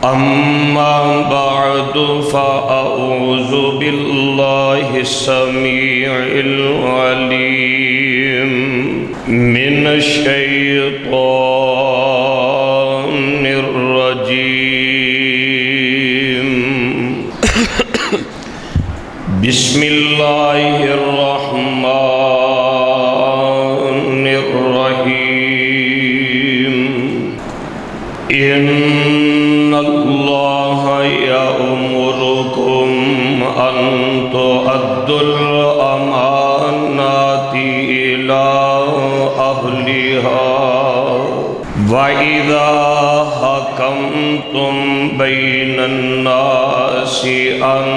अम्मा बअदु फ़अऊज़ु बिल्लाहि समीइल अलीम मिनश शैतानिर रजीम। बिस्मिल्लाहिर रहमानिर रहीम। इन्नल्लाह यअमुरुकुम अन तुअद्दुल अमानाति इला अहलिहा व इज़ा हकमतुम बैनन नासि अन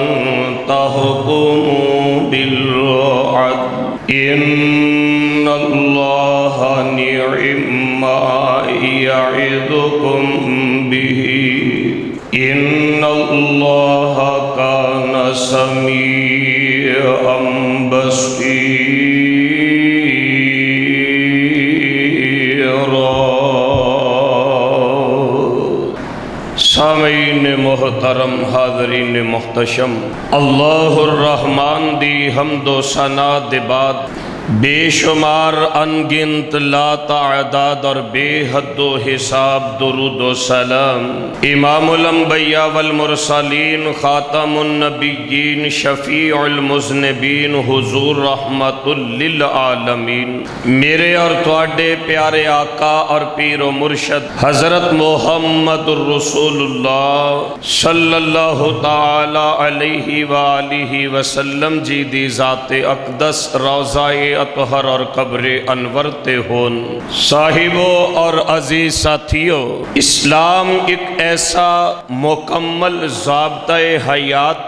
तहकुमू बिल अद्ल इन्नल्लाह निअम्मा यइज़ुकुम बिही इन्नल्लाह कान समीअन बसीरा। सामीन मोहतरम हाज़रीन मोहतशम, अल्लाहुर रहमान दी हम्दो सना दे बाद बेशुमार अनगिनत ला तादाद और बेहद्दो हिसाब दुरूद व सलाम इमामुल अंबिया वल मुरसलीन खातमुन नबिय्यीन शफीउल मुज़निबीन हुजूर रहमतुल लिल आलमीन मेरे और तुहाडे प्यारे आका और पीरो मुर्शद हज़रत मुहम्मदुर रसूलुल्लाह सल्लल्लाहु ताला अलैहि व आलिहि वसल्लम जी दी ज़ाते अक़दस रोज़ाए अतहर और कब्र अनवर ते होन। साहिबो और अजीज साथियों, इस्लाम एक ऐसा मुकम्मल ज़ाब्ता-ए हयात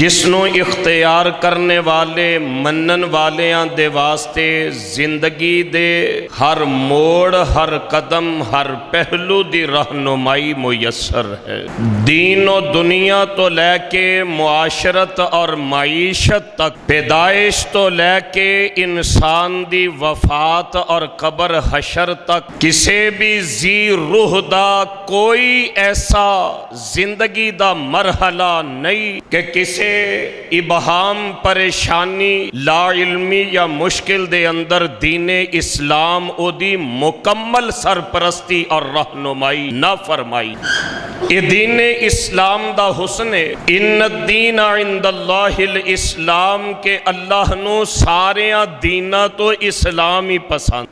जिसनों इख्तियार करने वाले मनन वालियां दे वास्ते जिंदगी दे हर मोड़ हर कदम हर पहलू दी रहनुमाई मुयस्सर है। दीन और दुनिया तो लैके मुआशरत और माईशत तक, पैदाइश तो लैके इंसान दी वफात और कब्र हशर तक किसी भी जी रूह दा कोई ऐसा जिंदगी दा मरहला नहीं कि किसी इबहाम परेशानी ला इल्मी या मुश्किल दे अंदर दीने इस्लाम ओदी मुकम्मल सरपरस्ती और रहनुमाई ना फरमाई। ये दीन इस्लाम दा हुस्न है। इन्न दीन इंदल्लाहिल इस्लाम के अल्लाह नू सारियां दीना तो इस्लाम ही पसंद।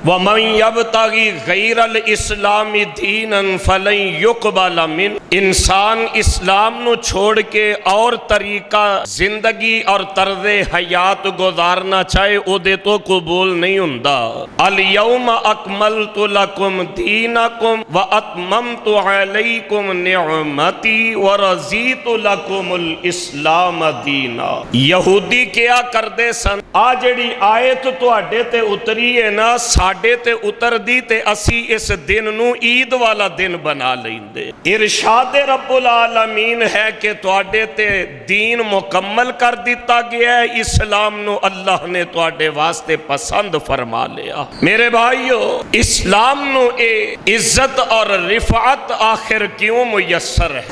वमन यब्तगी गैरल इस्लामी दीनन फलन युक़बल मिन। इंसान इस्लाम नू छोड़ के और तरीका जिंदगी और तर्ज़े हयात गुजारना चाहे ओदे तो कबूल नहीं हुंदा। अल यौम अकमलतु लकुम दीनकुम व अतममतु अलैकुम निअमती व रज़ीतु लकुमुल इस्लाम दीना। यहूदी क्या करदे सन, आ जिहड़ी आयत तुहाडे ते उतरी है ना, साडे ते उतरदी ते असी इस दिन नू ईद वाला दिन बना लैंदे। इरशाद रब्बुल आलमीन है कि तुहाडे ते दीन मुकम्मल कर दिता गया है। इस्लाम नू अल्लाह ने तुहाडे वास्ते पसंद फरमा लिया। मेरे भाइयों, इस्लाम नू ए इज्जत और रिफात आखिर क्यों मुयस्सर है?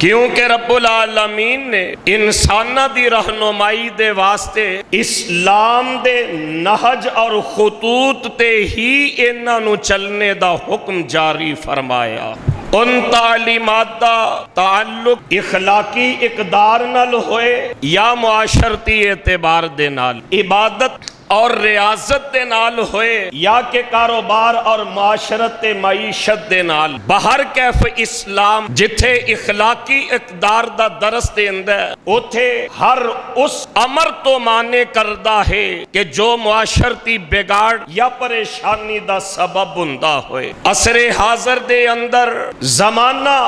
क्योंकि रब्बुल आलमीन ने इंसाना दी रहनुमाई दे वास्ते इस्लाम दे नहज और खुतूत ते ही इन्हां नू चलने दा हुक्म जारी फरमाया। उन तालीमात दा ताल्लुक इखलाकी इकदार नाल होए या मुआशरती एतबार दे नाल, इबादत और रियाजत दे नाल होए या के कारोबार और माशरत ते मईशत दे नाल। बाहर कैफ इस्लाम जिथे इखलाकी इकदार दा दरस देंदा है, उथे हर उस अमर तो माने करदा है कि जो मुआशरती बिगाड़ या परेशानी दा सबब हुंदा होए। असरे हाजर दे अंदर जमाना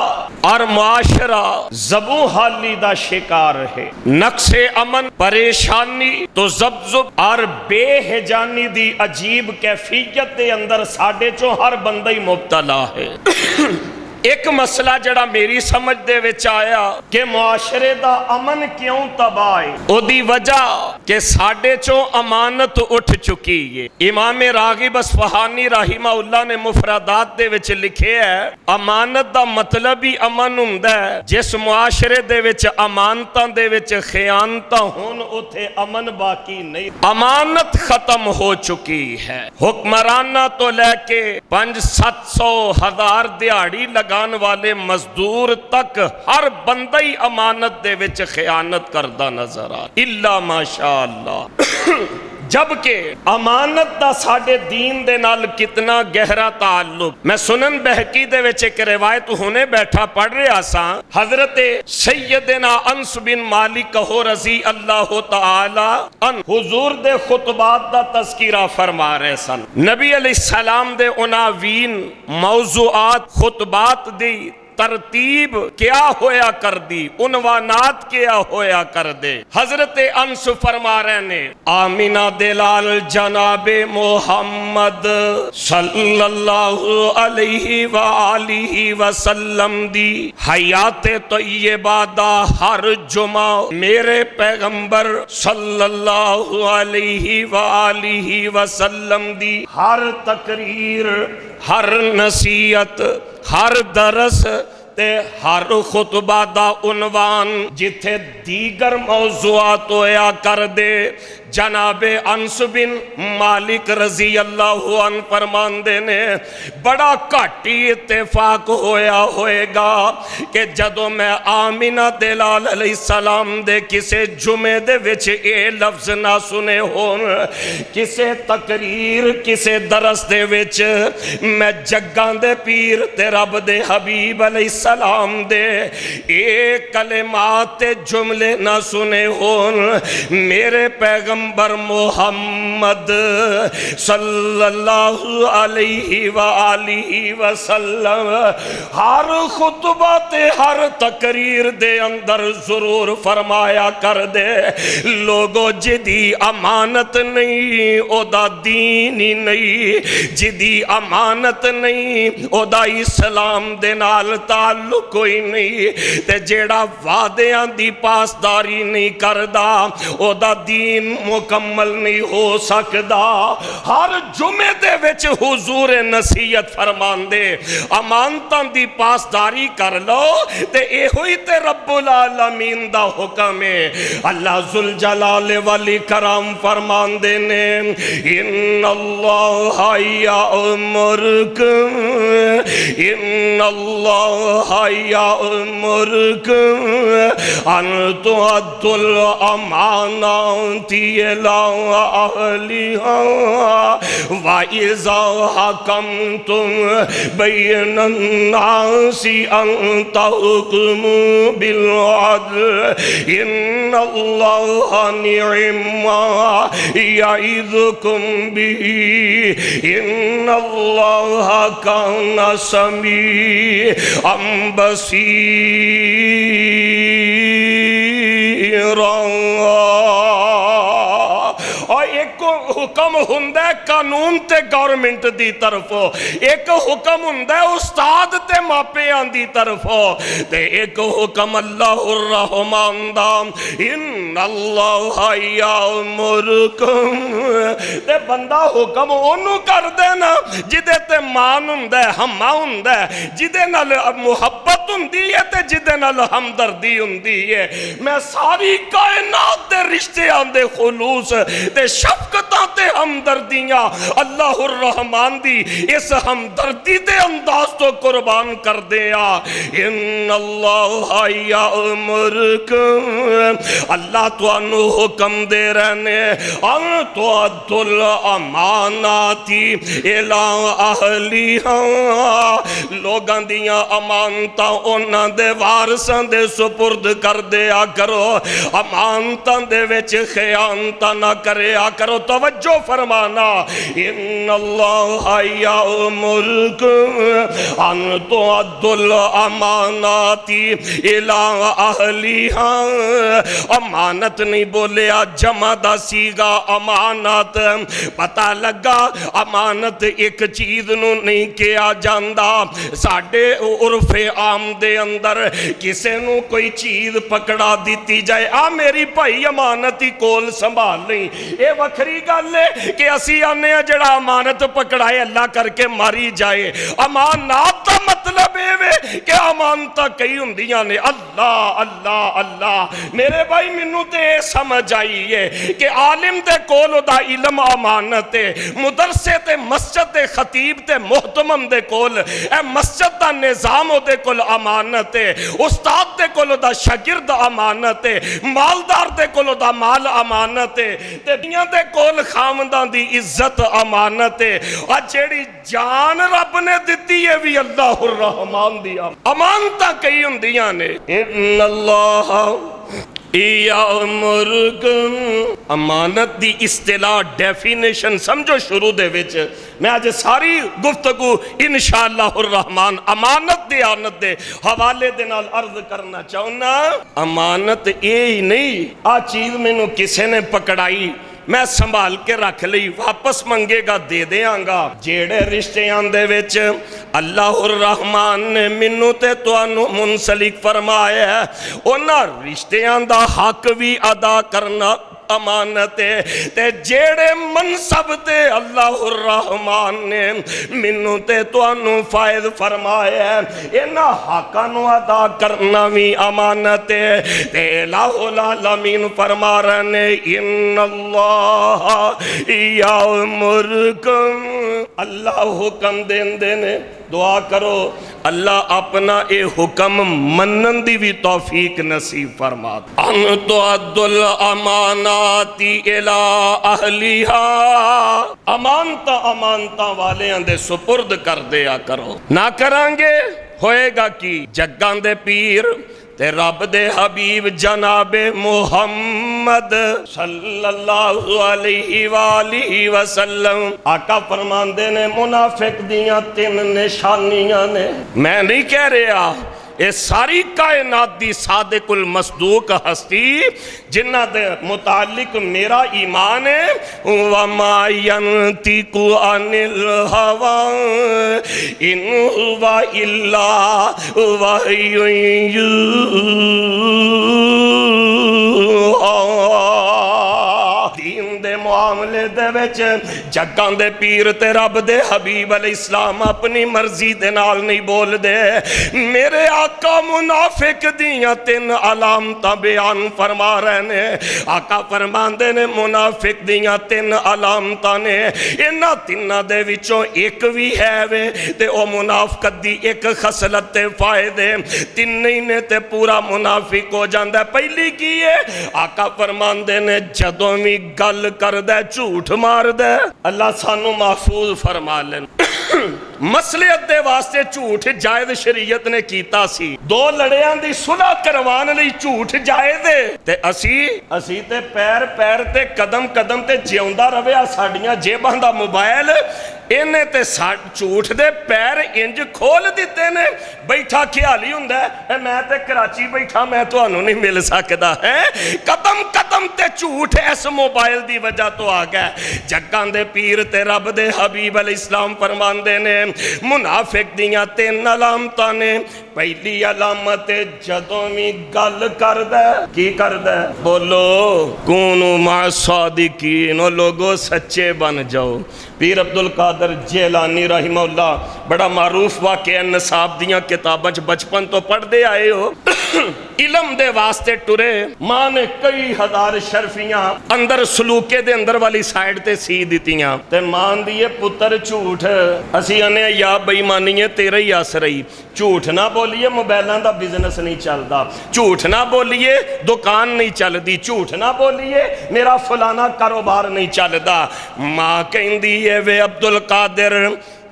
और मुआशरा ज़बू हाली दा शिकार है। नक्शे अमन, परेशानी तो ज़ब्ज़ुब और बेहजानी दी अजीब कैफियत के अंदर साडे चो हर बंदा ही मुब्तला है। एक मसला जड़ा मेरी समझ दे विच आया कि मुआशरे दा अमन क्यों तबाह है, ओदी वजह कि साडे चों अमानत उठ चुकी है। इमाम रागिब अस्फहानी राहिमाहुल्लाह ने मुफरदात दे विच लिखिया है, अमानत दा मतलब ही अमन हुंदा है। जिस मुआशरे दे विच अमानतां दे विच खयानतां होण उथे अमन बाकी नहीं, अमानत खत्म हो चुकी है। हुक्मराना तो लेके 500-700-1000 दिहाड़ी लगान वाले मजदूर तक हर बंदा ही अमानत दे विच खयानत करदा नजर आ, इल्ला माशा अल्लाह। जबकि अमानत दा साडे दीन दे नाल कितना गहरा ताल्लुक। मैं सुनन बहकी दे विच एक रिवायत हुने बैठा पढ़ रहा सा, हजरत सैयदना अनस बिन मालिक हो रजी अल्लाह तआला अन हुजूर दे खुतबात दा तज़किरा फरमा रहे सन। नबी अलैहिस्सलाम दे उनावीन मौज़ूआत खुतबात दी तरतीब क्या होया कर दी, उनवानात क्या होया कर दे। हजरत अंस फरमा रहे ने, आमिना दिलाल जनाबे मोहम्मद सल्लल्लाहु अलैहि व आलिहि वसल्लम दी हयाते तय्यबा दा हर जुमा मेरे पैगंबर सल्लल्लाहु अलैहि व आलिहि वसल्लम दी हर तकरीर, हर नसीहत, हर दरस ते हर खुतबा दा उनवान जिथे दीगर मौज़ूआत होया कर दे, जनाबे अंस बिन मालिक रजी अल्लाह अन फरमांदे ने बड़ा घट ही इत्तेफाक होया होएगा कि जदों मैं आमिना दिलाल अलैहिस्सलाम दे किसे जुमे दे विच ये लफ्ज ना सुने होन, किसे तकरीर किसे दरस दे विच मैं जग्गां दे पीर ते रब दे हबीब अलैहिस्सलाम दे ये कलिमात ते जुमले ना सुने होन, मेरे पैगंबर मोहम्मद सल्लल्लाहु अलैहि व आलिहि वसल्लम हर खुतबा ते हर तकरीर दे अंदर जरूर फरमाया कर दे, लोगो जिदी अमानत नहीं ओदा दीन ही नहीं, जिदी अमानत नहीं ओदा इस्लाम दे नाल ताल्लुक कोई नहीं, ते जेड़ा वादियां दी पासदारी नहीं करदा ओदा दीन मुकम्मल नहीं हो सकता। हर जुमे दे विच हुजूर नसीहत फरमांदे अमानतां दी पासदारी कर लो, ते एहो ही ते रब्बुल आलमीन दा हुक्म है। अल्लाह जुल जलाल वल इकराम फरमांदे ने, इन्नल्लाह यअमुरुकुम अन तुअद्दुल अमानाति इला अहलिहा व इज़ा हकमतुम बैनन नासि अन तहकुमू बिल अदल इन्नल्लाह निअम्मा यइज़ुकुम बिही इन्नल्लाह काना समीअम बसीरा। और एक हुक्म हुंदा है कानून ते गवर्नमेंट दी तरफों, एक हुक्म हुंदा है उस्ताद ते मापियां दी तरफों, ते एक हुक्म अल्लाहुर रहमान दा इन्नल्लाह यअमुरुकुम, ते बंदा हुक्म ओनू कर देना जिदे ते मान हुंदा है, हम्मा हुंदा है, जिदे नाल मुहब्बत हुंदी है ते जिदे नाल हमदर्दी हुंदी है। मैं सारी कायनात दे रिश्तियां दे खुलूस ते शफकतां ते हमदर्दियां अल्लाहुर रहमान दी इस हमदर्दी दे अंदाज तो कुर्बान कर दिया। इन्नल्लाह यअमुरुकुम, अल्लाह तुहानू हुक्म दे रहने अन तुअद्दुल अमानाति इला अहलिहा, लोगां दियां अमानतां उन्हां दे वारसां दे सुपुर्द कर दिया करो, अमानतां दे विच खयानतां ना करया करो। तवज्जो फरमाना, इन्नल्लाह यअमुरुकुम अन तुअद्दुल अमानाति इला अहलिहा, अमानत अमानत नहीं बोलिया, जमा दा सीगा अमानत। पता लगा अमानत एक चीज़ नूं नहीं किया जांदा। साडे उर्फे आम दे अंदर किसे नूं कोई चीज़ पकड़ा दी जाए, आ मेरी भाई अमानत ही कोल संभाल नहीं, ये वखरी गल है कि असी आने जड़ा अमानत पकड़ाए अल्लाह करके मारी जाए। अमानत का मतलब ये कि अमानत कई हुंदियां ने। अल्लाह अल्लाह अल्लाह मेरे भाई, मैनू तो यह समझ आई है कि आलिम दे कोल ओदा इलम अमानत है, मुदरसे ते मस्जिद दे खतीब ते मोहतमम दे कोल ए मस्जिद दा निजाम ओदे कोल अमानत है, उस्ताद दे कोल ओदा शागिर्द अमानत है, मालदार दे कोल ओदा माल अमानत है, ते दुनिया दे कोल खामदां दी इज्जत अमानत है। आ जेड़ी जान रब ने दिती है भी अल्लाहुर रहमान दी अमानत कई हुंदियां ने। इन्नल्लाह अमानत दी इस्तिलाह डेफिनेशन समझो शुरू दे विच। मैं अज सारी गुफ्तगू इंशाअल्लाहुर रहमान अमानत दे आनत दे हवाले दे नाल अर्ज करना चाहुंदा। अमानत ये ही नहीं, आ चीज़ मैनू किसी ने पकड़ाई, मैं संभाल के रख ली, वापस मंगेगा दे देंगा। जेड़े रिश्तियां दे विच अल्लाहुर रहमान ने मैनू ते तुहानू मुनसलिक फरमाया है, उन्हां रिश्तियां दा हक भी अदा करना अमानत है। ते जेड़े मनसब ते अल्लाहुर रहमान ने मैनू ते तुहानू फायद फरमाया है, इन्हां हकां नू अदा करना भी अमानत है। ते लाहुल आलमीन फरमा रहे ने इन्नल्लाह यामुरुकुम, अल्लाह हुक्म देंदे ने, दुआ करो अल्लाह अपना ये हुक्म मनन दी भी तौफीक नसीब फरमा। अन तुअद्दुल अमानाती इला अहलिहा, अमानता अमानता वालियां दे सुपुर्द कर दिया करो। ना करांगे होएगा कि जग्गां दे पीर ते रब दे हबीब जनाबे मुहम्मद सल्लल्लाहु अलैहि वालिहि वसल्लम आका फरमांदे ने मुनाफिक दियां तीन निशानियां ने। मैं नहीं कह रहा, ये सारी कायनात दी सादिकुल मसदूक हस्ती जिन्हां दे मुतालिक मेरा ईमान है, वमा यंतिकु अनिल हवा इन हुवा इल्ला वहयुन दीन दे मामले दे विच जग्गां दे पीर ते रब दे हबीब अलैहिस्सलाम अपनी मर्जी दे नाल नहीं बोलदे। मेरे आका मुनाफिक दियां तीन अलामतां बयान फरमा रहे ने। आका फरमांदे ने मुनाफिक दियां तीन अलामतां ने, इन्हां तिन्नां दे विचों एक भी है वे ते ओ मुनाफिकत दी एक खसलत ते फायदे तिन्ने ही ने ते पूरा मुनाफिक हो जांदा। पहली की है, आका फरमांदे ने जदों भी गल करदा झूठ मारदा। अल्लाह सानू महफूज फरमा लेन। मसलियत दे वास्ते झूठ जायज़ शरीयत ने कीता सी, दो लड़ियां दी सुलह करवाने लई झूठ जायज़ है ते असी ते पैर पैर ते कदम कदम ते जिउंदा रवे। साडियां जेबां दा मोबाइल इन्हें ते झूठ दे पैर इंज खोल दिते ने। बैठा ख्याली हुंदा है मैं ते कराची बैठा, मैं तुहानू नहीं मिल सकदा है। कदम कदम ते झूठ इस मोबाइल दी वजह तो आ गया। जग्गां दे पीर ते रब दे हबीब अलैहिस्सलाम फरमांदे ने मुनाफिक दियां तीन अलामतां ने। पहली अलामत जदों भी गल करदा की करदा, बोलो कूनू मा सादिकीन, लोगो सच्चे बन जाओ। पीर अब्दुल कादर जेलानी रहिमहुल्लाह बड़ा मारूफ वाक़या नसाब दियां किताबां च बचपन तो पढ़ते आए हो। इलम दे वास्ते टुरे, मां ने कई हजार शर्फियां अंदर सलूके दे अंदर वाली साइड ते सी दितियां ते मां दी पुत्र झूठ असी आने या बेईमानी तेरा ही आस रही। झूठ ना बोलिए मोबाइलों का बिजनेस नहीं चलता, झूठ ना बोलिए दुकान नहीं चलती, झूठ ना बोलिए मेरा फलाना कारोबार नहीं चलता। मां कहती है वे अब्दुल कादिर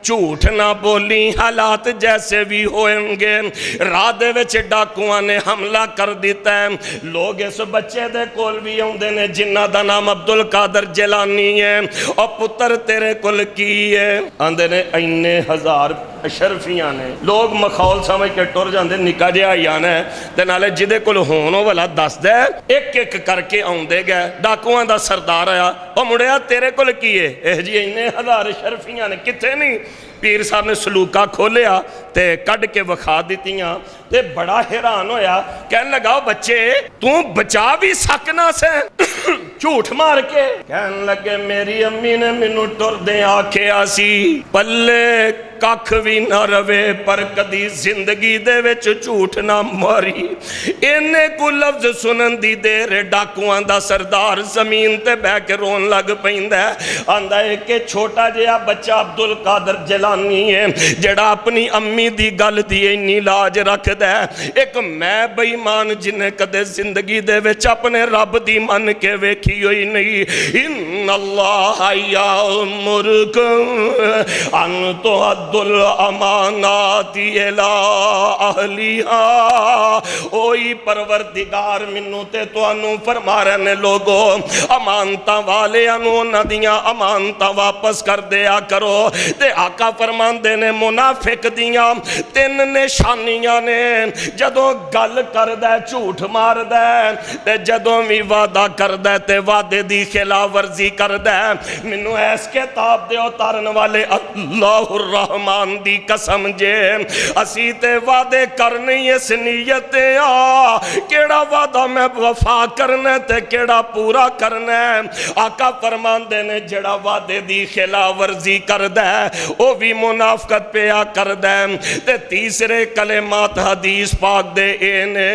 झूठ ना बोली, हालात जैसे भी होंगे। राह दे विच डाकुआं ने हमला कर दिता है। लोग इस बच्चे दे कोल भी आउंदे ने जिन्हां दा नाम अब्दुल कादर जिलानी है। और पुत्र तेरे कोल की है? आंदे ने इन्ने हजार अशरफियां ने। लोग मखौल समझ के टुर जाते, निक्का जिहा ही आना है ते नाले जिहदे कोल होण ओह वाला दसदा एक एक करके आउंदे गए। डाकुआं दा सरदार आया, ओ मुंडिया तेरे कोल की है? इह जी इन्ने हज़ार अशरफियां ने। कित्थे नहीं? पीर साहब ने सलूका खोलिया ते कढ़ के विखा दित्तियां ते बड़ा हैरान होया। कहन लगा बच्चे तू बचा भी सकना से झूठ मार के? कहन लगे मेरी अम्मी ने मैनू टुरदे आखिया सी पल्ले कख भी ना रवे पर कदी जिंदगी दे विच झूठ ना मारी। इन्ने को लफ्ज सुनन दी देर डाकुआं दा सरदार जमीन ते बह के रोन लग पैंदा। आंदा है कि छोटा जिहा बच्चा अब्दुल कादर जिलानी है जेड़ा अपनी अम्मी दी गल दी इन्नी लाज रखदा है। एक मैं बेईमान जिन्हें कदे जिंदगी दे विच अपने रब दी मन के वेखी होई नहीं। इन अल्लाह यामुरुकुम अन तो दुल अमानाती इला अहलिहा। ओई परवरदिगार मिन्नू ते तुहानू फरमा रहे ने लोगो अमानतां वालियां नू उन्हां दियां अमानतां वापस कर दिया करो। ते आका फरमांदे ने मुनाफिक दियां तीन निशानियां ने। जदों गल करदा झूठ मारदा ते जदों भी वादा करदा ते वादे दी खिलाफ वर्जी करदा। मैनू ऐस किताब दे उतारन वाले अल्लाहुर रहमान दी कसम जे असी ते वादे करने इस नीयत आ केड़ा वादा मैं वफा करना ते केड़ा पूरा करना। आका फरमांदे ने जेड़ा वादे दी खिलाफ वर्जी करदा ओ भी मुनाफकत पिया करदा। ते तीसरे कलेमात हदीस पाक दे ए ने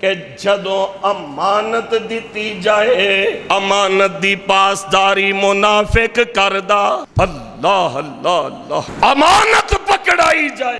कि जदों अमानत दिती जाए अमानत दी पासदारी मुनाफिक करदा। अल्लाह अल्लाह अल्लाह। अमानत पकड़ाई जाए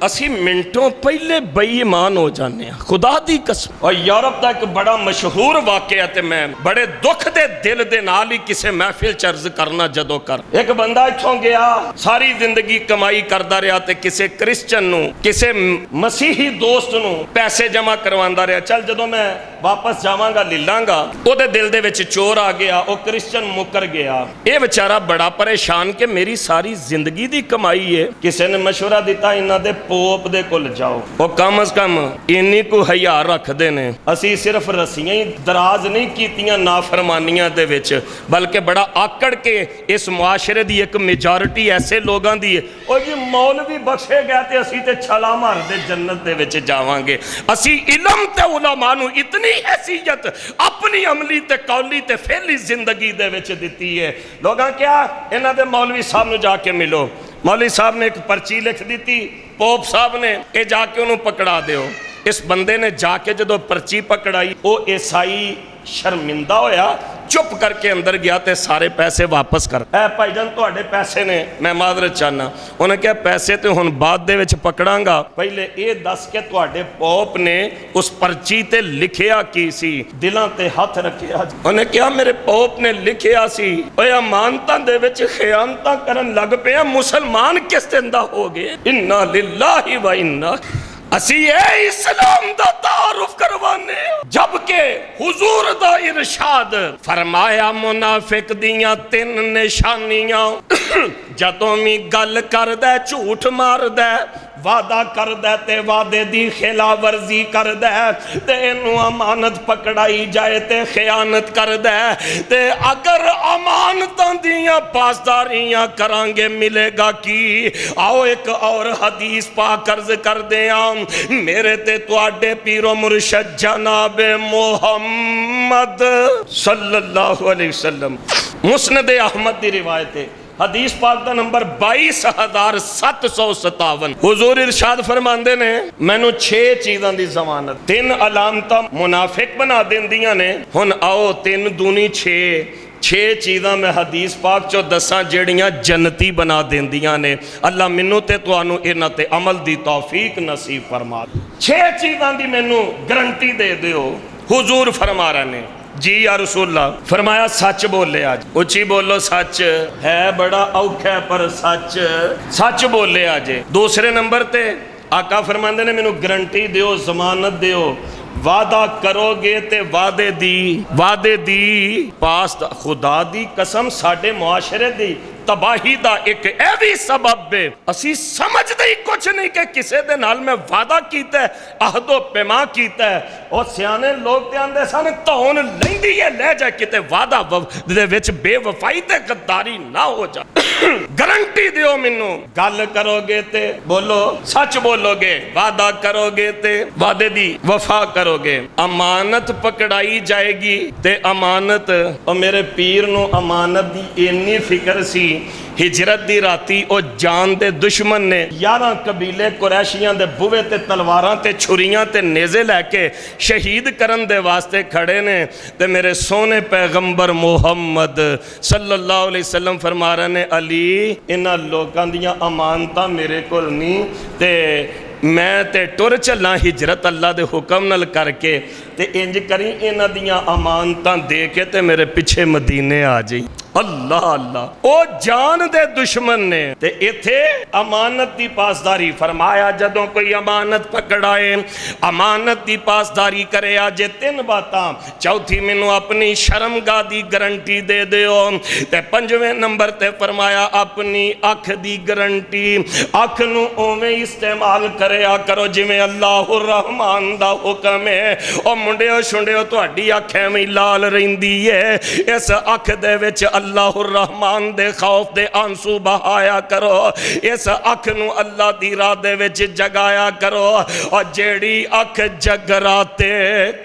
असी मिनटों पहले बेईमान हो जाने। खुदा दी कसम। और यूरोप का एक बड़ा मशहूर वाकया ते मैं बड़े दुख दे दिल दे नाल ही किसी महफिल च अर्ज करना जदों कर। एक बंदा इत्थों गया सारी जिंदगी कमाई करता रहा ते किसी क्रिश्चियन नू किसी मसीही दोस्त नू पैसे जमा करवांदा रहा। चल जदों मैं वापस जावांगा ले लांगा। ओदे दिल दे विच चोर आ गया, ओ क्रिश्चियन मुकर गया। ये बेचारा बड़ा परेशान कि मेरी सारी जिंदगी दी कमाई है। किसी ने मशवरा दिता इन्हां दे पोप दे कोल जाओ, वो कम अज कम इन्नी को हज़ार रखते ने। असी सिर्फ रस्सियां ही दराज नहीं कीतियां नाफरमानियां दे विच, बल्कि बड़ा आकड़ के इस मुआशरे दी एक मेजॉरिटी ऐसे लोगों दी है और जी मौलवी बख्शे गए तो असी ते छला मारते जन्नत दे विच जावांगे। असी इलम ते उलमा नू इतनी हैसियत अपनी अमली ते कौली ते फेली जिंदगी दे विच दिती है। लोगां क्या इन्हां दे मौलवी साहब नू जाके मिलो। मौलवी साहब ने एक पर्ची लिख दी थी, पोप साहब ने ये जाके उन्होंने पकड़ा दो। इस बंदे ने जाके जो पर्ची पकड़ाई वो ईसाई शर्मिंदा होया, चुप करके अंदर गया तो सारे पैसे वापस कर। ऐ भाईजान तुहाडे पैसे ने, मैं मादरत चाहना। उन्हें कहा पैसे तो हुण बाद दे विच पकड़ांगा, पहले ये दस के तुहाडे पोप ने उस पर्ची ते लिखिया की सी, दिलां ते हथ रखिया। उन्हें कहा मेरे पोप ने लिखिया सी ओए अमानतां दे विच खयानतां करन लग पिया, मुसलमान किस दिन दा हो गए। इन्ना लिल्लाहि व इन्ना। असी इस्लाम दा तारुफ करवाने जबकि हुजूर दा इरशाद फरमाया मुनाफिक दियां तीन निशानियां जदों भी गल करदा झूठ मारदा, वादा करदा ते वादे दी खिलाफ वर्जी करदा ते इनू अमानत पकड़ाई जाए ते खयानत करदा ते अगर अमानतां दियां पासदारियां करांगे मिलेगा की। आओ एक और हदीस पाक अर्ज करदे आं मेरे ते तुहाडे पीरो मुर्शद जनाब मुहम्मद सल्लल्लाहु अलैहि वसल्लम मुस्नद अहमद दी रिवायत है। हदीस पाक का नंबर 22,757। हुजूर इरशाद फरमांदे ने मैनू 6 चीज़ों की जमानत, 3 अलामत मुनाफिक बना देंदियां ने। हुण आओ 3 दूनी 6 चीज़ां मैं हदीस पाक चो दसां जेड़ियां जन्नती बना देंदियां ने। अल्लाह मैनू ते तुहानू इन्हां ते अमल दी तौफीक नसीब फरमा। 6 चीज़ां दी मैनू गारंटी दे दिओ। हुजूर फरमा रहे ने जी या रसूलल्लाह। फरमाया सच बोले, आज उची बोलो सच है बड़ा औखा है पर सच सच बोले आज। दूसरे नंबर ते आका फरमांदे ने मैनू गारंटी दिओ, जमानत दिओ, वादा करोगे ते वादे दी पास खुदा दी कसम साडे मुआशरे दी तबाही दा एक यह भी सबब है, असी समझते ही कुछ नहीं कि किसी दे नाल मैं वादा कीता है, अहदो पैमा कीता है। और सियाने लोग ते आंदे सन धौन लैंदी है लै जा किते वादा दे विच बेवफाई ते गद्दारी ना हो जा। गारंटी दियो मैनू, गल करोगे ते बोलो सच बोलोगे, वादा करोगे ते वादे दी वफा करोगे। अमानत पकड़ाई जाएगी ते अमानत, और मेरे पीर नू अमानत दी इन्नी फिक्र सी, हिजरत दी राती ओ जान दे दुश्मन ने 11 कबीले कुरैशियां दे बुवे ते तलवारां ते छुरियां ते नेज़े लैके शहीद करन दे वास्ते खड़े ने। ते मेरे सोने पैगंबर मुहम्मद सल्लल्लाहु अलैहि वसल्लम फरमा रहे ने, अली इन्हां लोकां दियां अमानतां मेरे कोल नहीं ते मैं ते टुर चला हिजरत अल्लाह दे हुक्म नाल करके, ते इंज करी इन्हां दियां अमानतां दे के ते मेरे पिछे मदीने आ जाई। अल्लाह अल्लाह, ओ जान दे दुश्मन ने ते इथे अमानत दी पासदारी फरमाया। जदों कोई अमानत पकड़ाए, अमानत दी पासदारी करे जे 3 बातां, चौथी मैनू अपनी शर्मगाह दी गारंटी दे दियो। ते 5वें नंबर ते फरमाया अपनी अख दी गारंटी, अख नू उवें इस्तेमाल करया करो जिवें अल्लाहुर रहमान दा हुक्म है। ओ मुंडियो छुंडियो तुहाडी अख एवें लाल रहिंदी है, इस अख दे विच अल्लाहुर रहमान दे खौफ दे आंसू बहाया करो, इस अख नू अल्लाह दी राह दे विच जगाया करो। और जेड़ी अख जगराते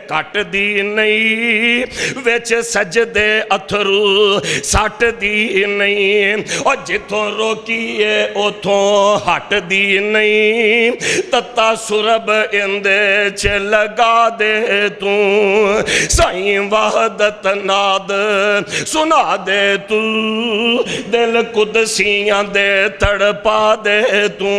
कट दी नहीं, विच सजदे अथरू सट दी नहीं, और जिथों रोकीए उथों हट दी नहीं। तत्ता सुरब इंदे च लगा दे तू, साईं वहदत नाद सुना दे तू, दिल कुदसियां दे तड़पा दे तू।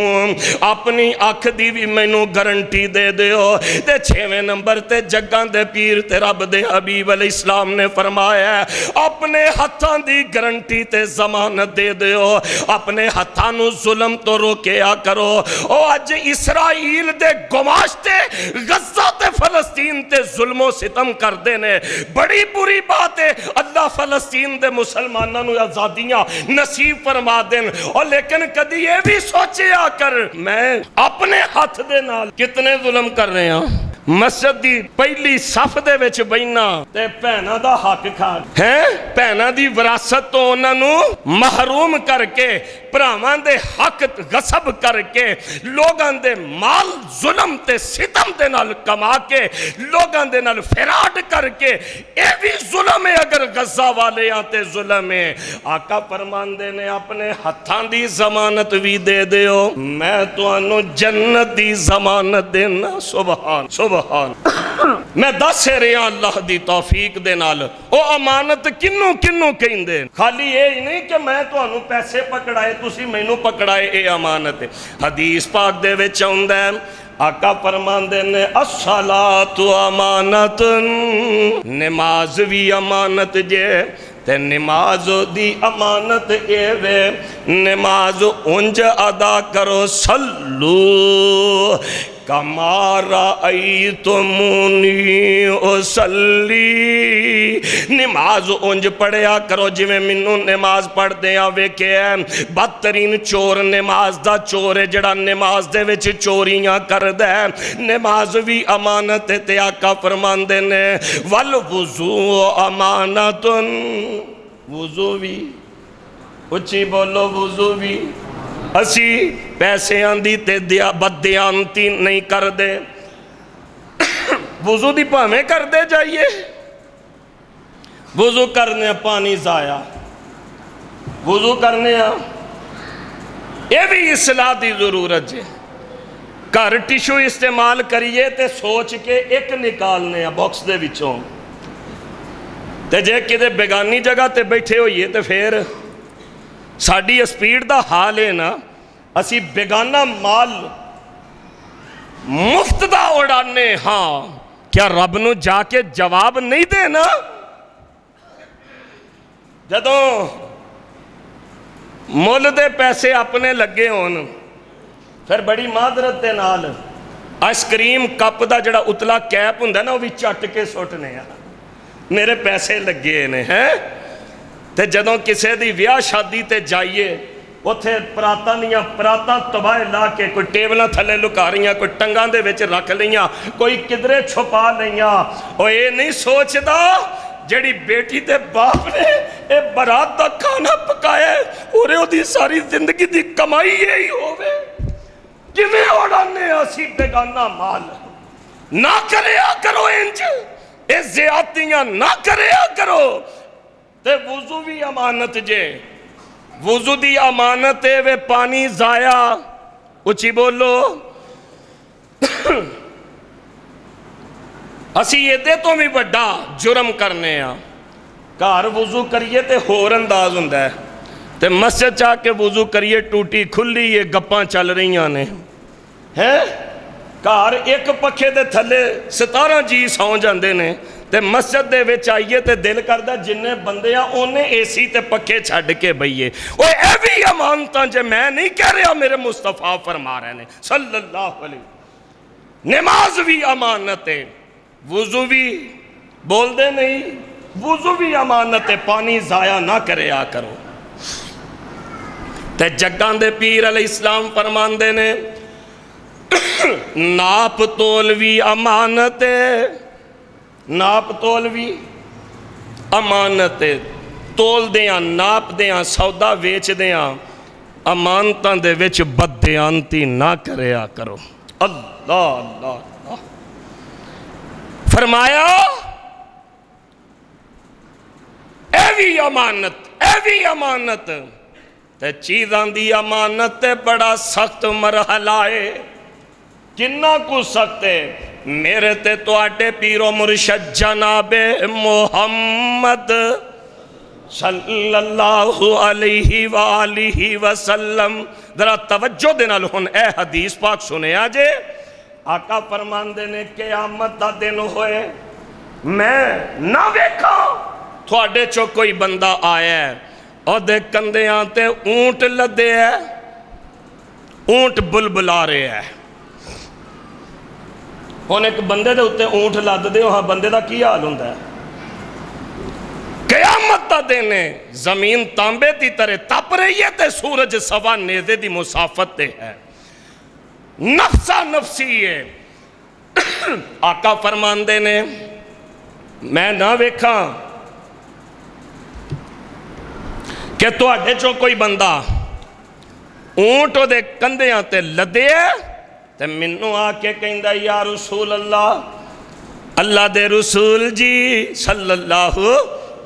अपनी अख दी भी मैनू गारंटी दे दियो। ते 6वें नंबर ते जग्गां दे पीर ते रब दे हबीब अलैहिस्सलाम ने फरमाया, अपने हत्थां दी गारंटी ते जमानत दे दियो। अपने हत्थां नू जुल्म तो रोकिया करो। ओ अज इसराइल दे गुमाश्ते गज़ा ते फलस्तीन ते जुल्मो सितम करदे ने, बड़ी बुरी बात है। अल्लाह फलस्तीन दे मुसलमानों नू आजादियां नसीब फरमा देन। और लेकिन कदी ये भी सोचिया कर, मैं अपने हाथ दे नाल कितने जुल्म कर रहे हैं। मस्जिद दी पहली सफ दे विच बैठना ते भैणां दा हक खा है, भैणां दी विरासत तो उन्हां नू महरूम करके, भरावां दे हक गसब करके, लोगां दे माल जुल्म ते सितम दे नाल कमा के, लोगां दे नाल फिराड करके, ये भी जुल्म है। अगर गज़ा वाले आते जुल्म है। आका फरमांदे ने अपने हत्थां दी जमानत भी दे दियो, मैं तुहानू जन्नत दी जमानत देना। सुभान सुभान। मैं दस रहा अल्लाह दी तौफीक दे नाल। ओ अमानत किन्नू किन्नू कहिंदे, खाली ये नहीं कि मैं तुहानू पैसे पकड़ाए तुसी मैनू पकड़ाए, ये अमानत है। हदीस पाक दे विच आउंदा है, आका फरमांदे ने अस्सलातु अमानत, नमाज भी अमानत जे। ते नमाज दी अमानत ए वे, नमाज उंज अदा करो, सल्लू कमारा आई तो मुनी उसली। नमाज उंज पढ़िया करो जिवें मैनू नमाज पढ़दे आ वेखिया। बदतरीन चोर नमाज दा चोर है, जिहड़ा नमाज दे विच चोरियां करदा है। नमाज भी अमानत है। ते आका फरमांदे ने वल वुजू अमानतुन, वुजू भी, उच्ची बोलो, वुजू भी। असी पैसियां दी ते बददियानती नहीं करदे, वुजू दी भावें करदे जाइए। वुजू करने पानी जाया, वुजू करने ये भी इसलाह की जरूरत है। घर टिशू इस्तेमाल करिए तो सोच के एक निकालने बॉक्स दे विचों, ते जे किते बेगानी जगह ते बैठे होइए तो फिर साड़ी स्पीड का हाल है ना, असी बेगाना माल मुफ्त का उड़ाने। हाँ, क्या रब नू जाके जवाब नहीं देना? जदों मुल दे पैसे अपने लगे होन, फिर बड़ी मादरत दे नाल आइसक्रीम कप का जिहड़ा उतला कैप हुंदा ना, वो भी चट के सुटने। मेरे पैसे लगे ने हैं, ते जदों किसी दी ब्याह शादी ते जाइए उत्थे परातां दियां परातां तबाह ला के कोई टेबलों थले लुका रही, कोई टंगां दे विच रख लईयां, कोई किधरे छुपा लईयां। और ये नहीं सोचदा जेड़ी बेटी ते बाप ने ये बरात का खाना पकाया और ओदी सारी जिंदगी दी कमाई यही होवे। किवें उड़ाने असी बेगाना माल? ना करया करो इंज, ये ज़्यादतियां ना करया करो। ते वुजू भी अमानत जे, वुजू दी अमानत है वे पानी जाया, उची बोलो। असी ये तो भी बड़ा जुर्म करने आ, घर वुजू करिए तो होर अंदाज हुंदा है, ते मस्जिद चा के वुजू करिए टूटी खुली ये गप्पां चल रही ने हैं। घर एक पखे दे थले 17 जी सौ जाते ने, ते मस्जिद दे विच आइए ते दिल करदा जिन्ने बंदे आ ओने एसी ते पखे छड्ड के बईए। ओए ए भी अमानतां जे मैं नहीं कह रहा, मेरे मुस्तफा फरमा रहे ने सल्लल्लाहु अलैहि। नमाज भी अमानत है, वुजू भी बोलते नहीं, वुजू भी अमानत है, पानी जाया ना करे आ करो। ते जग्गां दे पीर अलैहिस्सलाम फरमांदे ने नाप तोल भी अमानत है, नाप तोल भी अमानत है। तोल दें नाप दें सौदा वेच दें, अमानतां दे विच बदयानती ना करया करो। अल्लाह अल्लाह अल्लाह फरमाया ए भी अमानत, ए भी अमानत। ते चीज़ां दी अमानत ते बड़ा सख्त मरहला है, किन्ना को सख्त है। मेरे ते तुहाडे पीरो मुर्शद जनाबे मुहम्मद सल्लल्लाहु अलैहि वालिहि वसल्लम, जरा तवज्जो दे नाल हुण ए हदीस पाक सुनिया जे। आका फरमांदे ने क़यामत दा दिन होए, मैं ना वेखा तुहाडे चो कोई बंदा आया ओदे कंधियां ते ऊंट लदे है, ऊंट बुलबुला रहे है। हुण एक बंदे दे उत्ते ऊंट लददे हो, बंदे दा की हाल हुंदा है? क़यामत दा दिन है, जमीन तांबे की तरह तप रही है ते सूरज सवा नेज़े की मुसाफत ते है, नफसा नफसी है। आका फरमांदे ने मैं ना वेखा कि तुहाडे चो कोई बंदा ऊंट ओदे कंधियां ते लदे ते मैनू आके कहंदा या रसूल अल्लाह, अल्लाह दे रसूल जी सल्लल्लाहु,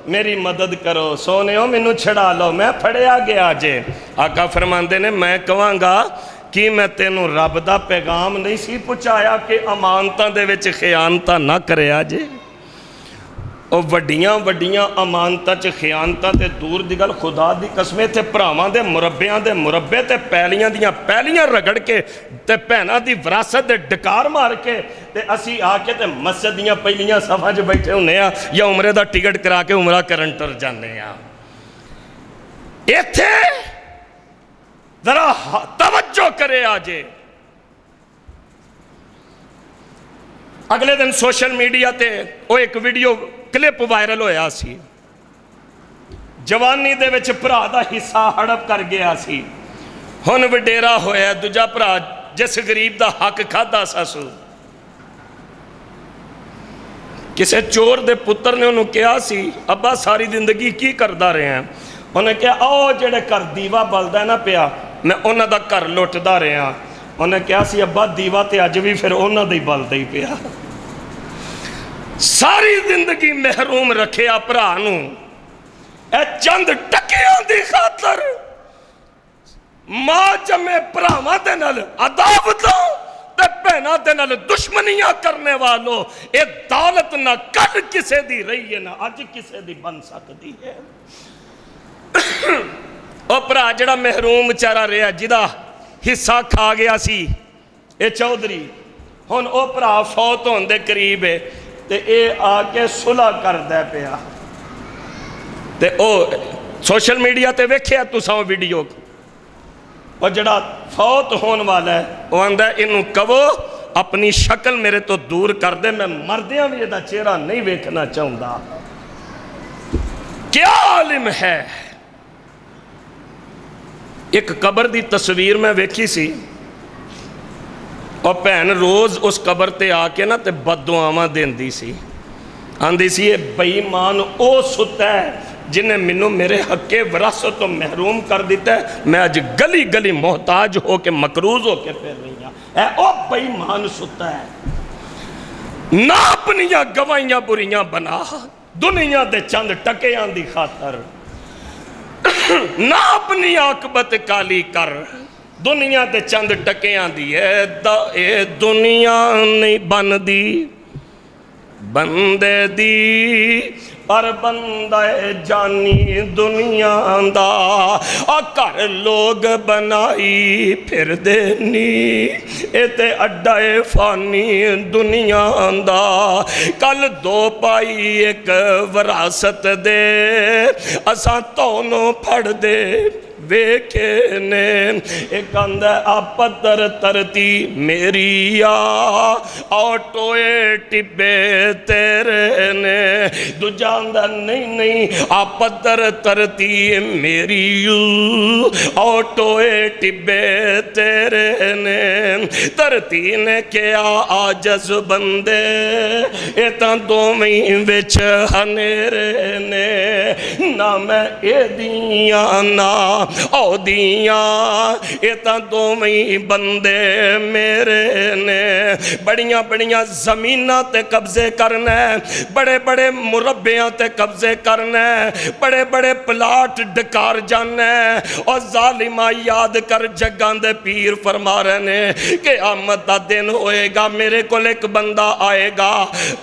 मेरी मदद करो, सोने मैनू छड़ा लो, मैं फड़िया गया जे। आका फरमांदे ने मैं कहांगा कि मैं तेनू रब दा पैगाम नहीं सी पहुँचाया कि अमानतां दे विच खयानतां ना करया जे। और वड्डियां वड्डियां अमानतां च खयानतां ते दूर दी गल, खुदा दी कसम इत्थे भरावां दे मुरब्बियां दे मुरब्बे ते पैलियां दियां पैलियां रगड़ के ते भैनां दी विरासत दे डकार मार के ते असी आके ते मस्जिद दियां पहलियां सफां च बैठे हुंदे आ या उमरे दा टिकट करा के उमरा करन टुर जांदे आ। इत्थे जरा तवज्जो करे आजे। अगले दिन सोशल मीडिया ते वो एक वीडियो क्लिप वायरल होया सी, जवानी दे विच भरा दा हिस्सा हड़प कर गया सी। हुण वडेरा होया, दूजा भरा जिस गरीब दा हक खादा सासू, किसी चोर दे पुत्र ने उन्होंने कहा सी अब्बा सारी जिंदगी की करदा रहा है? उन्हें कहा ओ जेड़े घर दीवा बलदा ना पिया, मैं उन्हां दा घर लुटदा रहा। उन्हें कहा सी अब्बा दीवा ते अज भी फिर उन्हां दा ही बलदा ही पिया। सारी जिंदगी महरूम रखिया भरा नूं ए चंद टकियां दी खातर। मां जमे भरावां दे नाल अदावतां ते भैणां दे नाल दुश्मनियां करने वालों, ये दौलत ना कल किसे दी रही है ना अज किसे दी बन सकती है। ओ भरा जिहड़ा महरूम बेचारा रहा, जिहदा हिस्सा खा गया सी ये चौधरी, हुण ओ भरा फौत होने दे करीब है ते ये आके सुलह करदा पिया। ते ओ सोशल मीडिया ते वेखिया तुसां वीडियो, और जड़ा फौत होने वाला है वह आंदा इनू कहो अपनी शक्ल मेरे तो दूर कर दे, मैं मरदियां भी इहदा चेहरा नहीं वेखना चाहता। क्या आलिम है। एक कबर की तस्वीर मैं वेखी सी और भैन रोज़ उस कबर ते आके ना ते बददुआवां देंदी सी, आंदी सी ये बेईमान ओ सुता है जिन्हें मैनू मेरे हके विरासत तो महरूम कर दिता है। मैं अज गली गली मोहताज हो के मकरूज हो के फिर रही हूँ। ओ बेईमान सुता है ना अपनिया गवाइयां बुरियां बना दुनिया दे चंद टकियां दी खातर, ना अपनी आकबत काली कर दुनिया दे चंद टकियां दी ए दुनिया नहीं बनदी बंदे दी पर बंदा जानी दुनिया दा। घर लोग बनाई फिर देनी ए ते अड्डा ए फानी दुनिया दा। कल दो पाई एक विरासत दे असां दोनों फड़ दे वेखे ने। एक आंदा आ पत्थर तरती मेरी आ टोए टिब्बे तेरे ने। दूजा आंदा नहीं नहीं आ पत्थर तरती मेरी आ टोए टिब्बे तेरे ने। धरती ने क्या आजज बंदे ए तां दोवें विच हनेरे ने। ना मैं ए दियां ना ओ दियां ये तां दोवें बंदे मेरे ने। बड़ियां बड़ियां ज़मीनां ते कब्जे करना, बड़े बड़े मुरब्बियां ते कब्जे करना, बड़े बड़े प्लाट डकार जाना। और जालिमा याद कर जगां दे पीर फरमा रहे ने कि आमद दा दिन होएगा मेरे को एक बंदा आएगा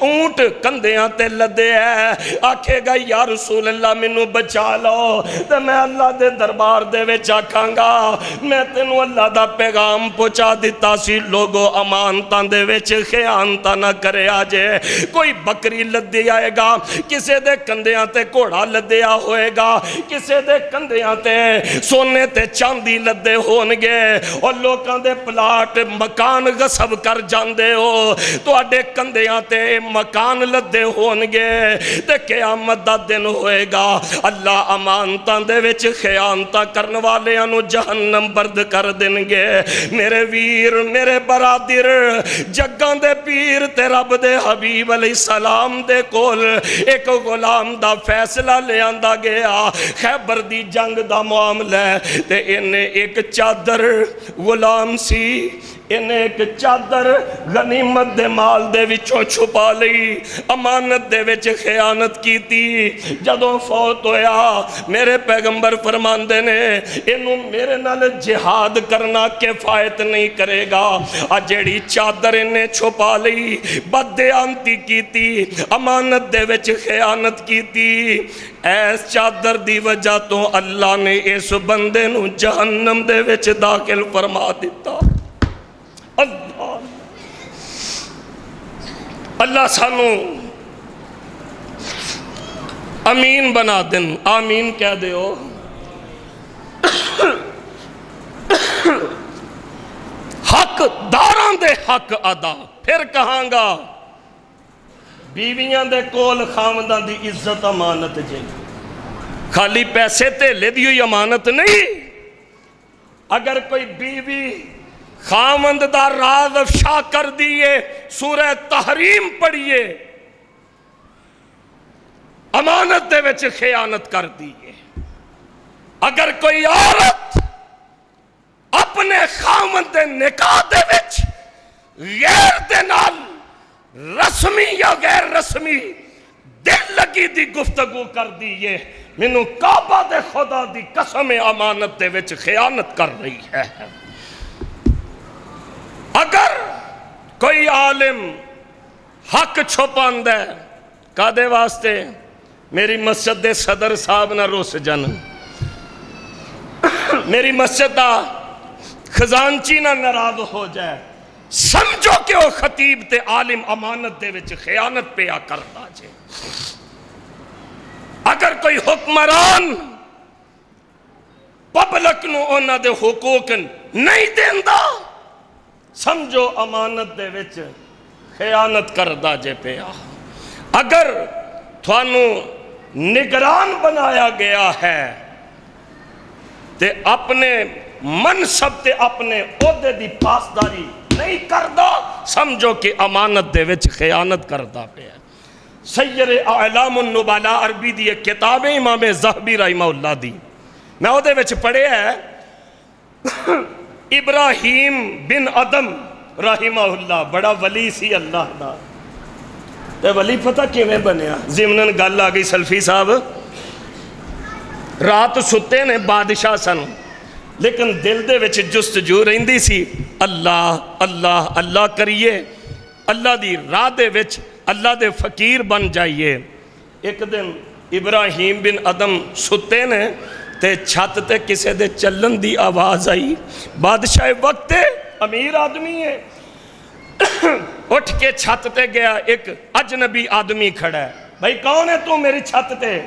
ऊंट कंधियां ते लदे है आखेगा या रसूल अल्लाह मैनू बचा लो ते मैं अल्लाह दे दरबार दे विच आखांगा मैं तेनू अल्लाह दा पैगाम पहुंचा दिता सी। लोगो अमानतां दे विच खयानता ना करिया जे। कोई बकरी लदे आएगा किसे दे कंधियां ते घोड़ा लदया होएगा किसे दे कंधियां ते सोने ते चांदी लदे होणगे और लोकां दे प्लाट मकान गसब कर जांदे हो तुहाडे कंधियां ते मकान लदे होणगे ते क़यामत दा दिन होएगा। अल्लाह अमानतां दे विच खयानता करन वालियां नू जहन्नम बर्द कर देणगे। मेरे वीर मेरे बरादर जग्गां दे पीर ते रब दे हबीब अलैहिस्सलाम दे कोल एक गुलाम दा फैसला लियांदा गया। खैबर दी जंग दा मामला ते इन्हें एक चादर गुलाम सी इन्हें एक चादर गनीमत दे माल दे विचों छुपा लई अमानत दे विच खयानत कीती। जदों फौत होया मेरे पैगंबर फरमांदे ने इनू मेरे नाल जिहाद करना किफायत नहीं करेगा। आ जेड़ी चादर इन्हें छुपा लई बदयांती कीती अमानत दे विच खयानत कीती ऐस चादर दी वजह तो अल्लाह ने इस बंदे नू जहन्नम दे विच दाखिल फरमा दिता। अल्लाह अल्लाह सानू अमीन बना देन। आमीन कह दो। हकदारां दे हक अदा। फिर कहांगा बीवियां दे कोल खामदां दी इज्जत अमानत जे खाली पैसे धेले दी हुई अमानत नहीं। अगर कोई बीवी खामंद दा राज अफशा कर दिए सूरह तहरीम पढ़िए अमानत दे विच खयानत कर दिए। अगर कोई औरत अपने खामंद दे निकाह दे विच गैर दे नाल रस्मी या गैर रस्मी दिल लगी दी गुफ्तगू कर दिए मैनू काबा दे खुदा दी कसम अमानत दे विच खयानत कर रही है। अगर कोई आलिम हक छुपांदा है कादे वास्ते मेरी मस्जिद दे सदर साहब ना रुस जन मेरी मस्जिद दा खजानची ना नाराज हो जाए समझो कि वह खतीब ते आलिम अमानत दे विच खयानत पिया करता जे। अगर कोई हुक्मरान पब्लिक नू उन्हां दे हुकूक नहीं देंदा समझो अमानत दे विच खयानत करदा जे पिया। अगर थानू निगरान बनाया गया है ते अपने मनसब ते अपने ओहदे दी पासदारी नहीं करदा, समझो कि अमानत दे विच खयानत करदा पिया। सैयद आलामुन नुबला अरबी दी एक किताब है इमाम ज़हबी रहमहुल्लाह दी, मैं ओहदे विच पढ़िया है इब्राहीम बिन अदम रहमहुल्लाह बड़ा वली सी अल्लाह दा। ते वली पता किवें बनया? जिमनन गल आ गई सल्फी साहब, रात सुते ने, बादशाह सन, लेकिन दिल दे विच जुस्तजू रहिंदी सी अल्लाह अल्लाह अल्लाह करिए, अल्लाह दी राह दे विच अल्लाह दे फकीर बन जाइए। एक दिन इब्राहीम बिन अदम सुते ने ते छत ते किसे दे चलन दी आवाज़ आई। बादशाह वक्त अमीर आदमी है, उठ के छत ते गया, एक अजनबी आदमी खड़ा है। भाई कौन है तू मेरी छत ते?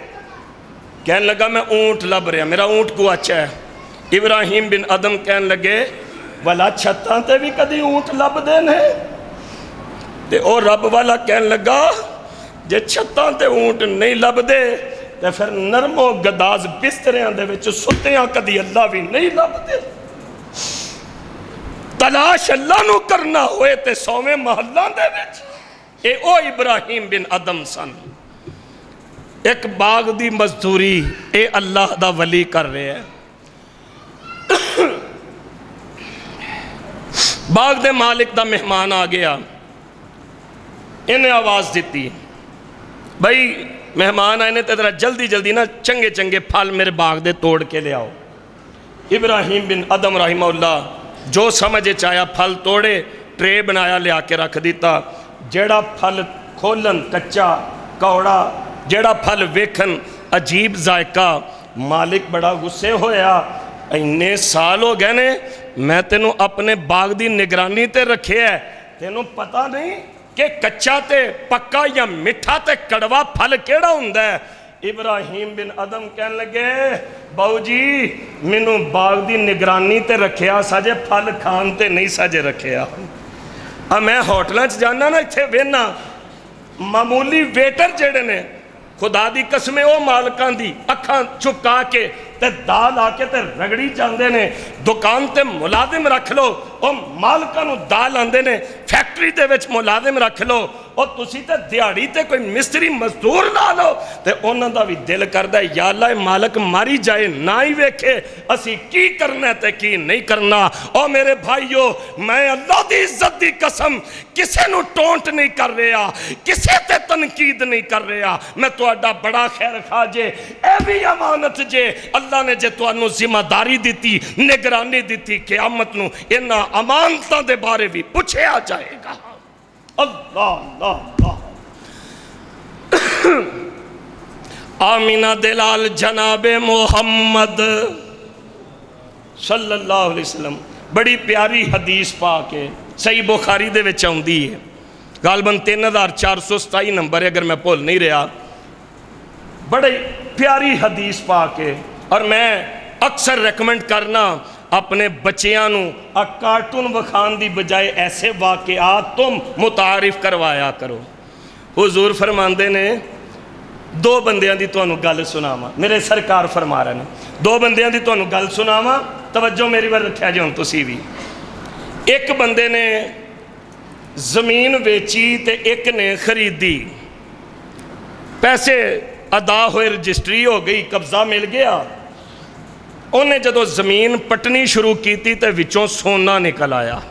कहने लगा मैं ऊँट लब रहा, मेरा ऊँट गुआचा है। इब्राहीम बिन अदम कहने लगे वाला छत्तां ते भी कदी ऊँट लभदे ने? ते ओ रब वाला कहने लगा जे छत्तां ते ऊँट नहीं लभदे ते फिर नरमो गदाज बिस्तरियां दे विच सुत्तियां कदी अल्लाह भी नहीं लभदे। तलाश अल्लाह नू करना होए ते सौवें महल्लां दे विच। ए ओ इब्राहीम बिन अदम सन, एक बाग दी मजदूरी ए अल्लाह दा वली कर रहे है। बाग दे मालिक दा मेहमान आ गया, इन्हें आवाज़ दी भाई मेहमान आए ने तो जरा जल्दी जल्दी ना चंगे चंगे फल मेरे बाग दे तोड़ के ले आओ। इब्राहीम बिन अदम रहमहुल्लाह जो समझ आया फल तोड़े, ट्रे बनाया, लिया के रख दिता। जेड़ा फल खोलन कच्चा कौड़ा, जेड़ा फल वेखन अजीब जायका, मालिक बड़ा गुस्से होया। इन्ने साल हो गए ने मैं तेनों अपने बाग दी निगरानी ते रखे है, तेनों पता नहीं कि कच्चा ते पक्का या मिठा ते कड़वा फल केड़ा हुंदा है? इब्राहीम बिन अदम कहने लगे बाऊ जी मैनू बाग दी निगरानी ते रखिया साजे, फल खान ते नहीं साजे रखिया। मैं होटलों च जाना ना, इत्थे वेहना मामूली वेटर जेड़े ने, खुदा दी कसमें वो मालकां दी अखां चुका के ते दाल आके ते रगड़ी जाते ने। दुकान ते मुलाजिम रख लो, वो मालकां नूं दाल आंदे ने। फैक्ट्री दे विच मुलाजिम रख लो, और तुसी ते दिहाड़ी ते कोई मिस्त्री मजदूर ला लो, ते उन्हां दा भी दिल करदा या अल्लाह मालक मारी जाए ना ही वेखे असी की करना ते की नहीं करना। और मेरे भाईओ मैं अल्लाह दी इज्जत दी कसम किसे नूं टोंट नहीं कर रहा, किसे ते तनकीद नहीं कर रहा। मैं तुहाडा बड़ा खैर खा जे, ए भी अमानत जे अल्लाह ने जे तुहानू जिम्मेदारी दी, निगरानी दी, क़यामत नूं इन्हां अमानतां दे बारे भी पुछया जाएगा। अल्लाह अल्लाह अल्लाह। आमीना दिलाल जनाबे मोहम्मद सल्लल्लाहु अलैहि वसल्लम बड़ी प्यारी हदीस पाक है, सही बुखारी दे विच आउंदी है, गालबन 3427 नंबर है अगर मैं भुल नहीं रहा। बड़ी प्यारी हदीस पाक है, और मैं अक्सर रेकमेंड करना अपने बच्चियां नूं आ कार्टून विखाण दी बजाय ऐसे वाक़यात तुम मुतारिफ करवाया करो। हुजूर फरमांदे ने दो बंदियां दी तुहानू गल सुनावा, मेरे सरकार फरमा रहे ने दो बंदियां दी तुहानू गल सुनावा, तवज्जो मेरी वाल रखिया जे हुण तुसीं भी। एक बंदे ने जमीन वेची ते एक ने खरीदी, पैसे अदा हुए, रजिस्ट्री हो गई, कब्जा मिल गया। उन्हें जदों जमीन पटनी शुरू की तो विचों सोना निकल आया।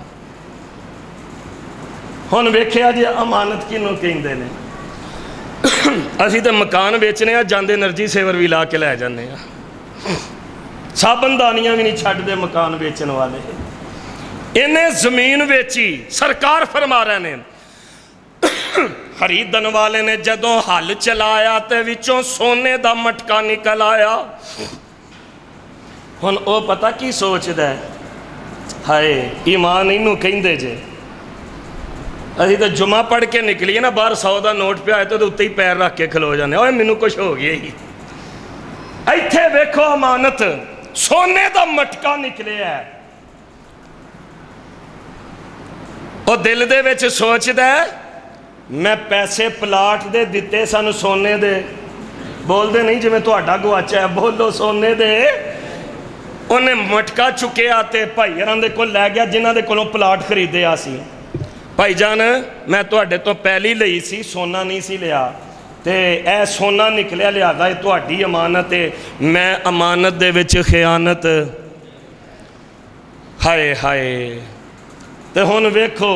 हुण वेखिया जे अमानत किनूं कहिंदे ने। असीं तो मकान बेचने आ, जांदे एनर्जी सेवर भी ला के लै जाने आ, साबनदानियां भी नहीं छड्डदे मकान बेचण वाले। इन्हें जमीन बेची, सरकार फरमा रहे ने खरीदन वाले ने जदों हल चलाया तो विचों सोने दा मटका निकल आया। हुण वो पता की सोचदा है, हाय ईमान इनू कहिंदे जे। असीं तो जुमा पढ़ के निकलीए ना, बाहर 100 का नोट पिया तो उत्ते ही पैर रख के खलो जाने, ओए मैनू कुछ हो गया ही। इत्थे वेखो अमानत, सोने का मटका निकलिया है। वो दिल दे विच सोचदा है मैं पैसे प्लाट दे दिते सन सोने दे, बोलते नहीं जिवें तुहाडा गवाचा है, बोलो सोने दे। उन्हें मटका चुकिया तो भाई हरां दे कोल लै गया जिन्हां दे कोलों प्लाट खरीदे आसी। भाई जान मैं तुहाडे तो पहली लई सी, सोना नहीं सी लिया, तो यह सोना निकलिया, लिहाजा ये तुहाडी अमानत है, मैं अमानत दे विच खियानत। हाय हाय। तो हुण वेखो